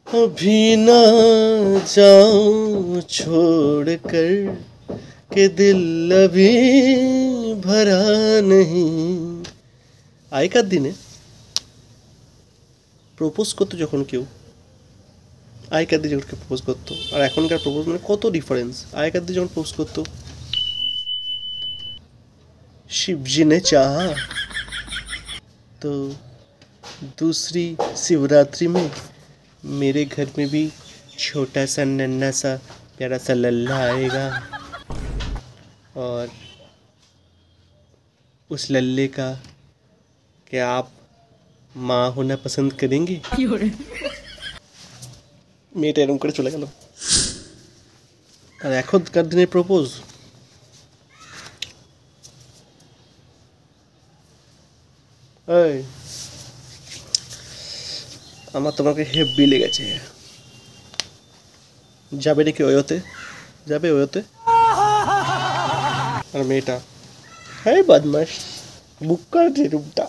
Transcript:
अभी ना जाऊं छोड़ कर के दिल अभी भरा नहीं। আগেকার দিনে প্রপোজ করতো যখন কেউ, আগেকার দিনে যখন কেউ প্রপোজ করতো আর এখনকার প্রপোজ মানে কত ডিফারেন্স। আগেকার দিনে যখন প্রপোজ করতো, शिवजी ने चाहा तो दूसरी शिवरात्रि में मेरे घर में भी छोटा सा नन्हा सा प्यारा सा लल्ला आएगा और उस लल्ले का क्या आप माँ होना पसंद करेंगे? মেয়েটা এরকম করে চলে গেল। আর এখনকার দিনে প্রপোজ, এই আমার তোমাকে হেব্বি লেগেছে, যাবে নাকি ওয়োতে? যাবে ওয়োতে? আর মেয়েটা, হ্যাঁ বদমাস, বুক করে রূপটা।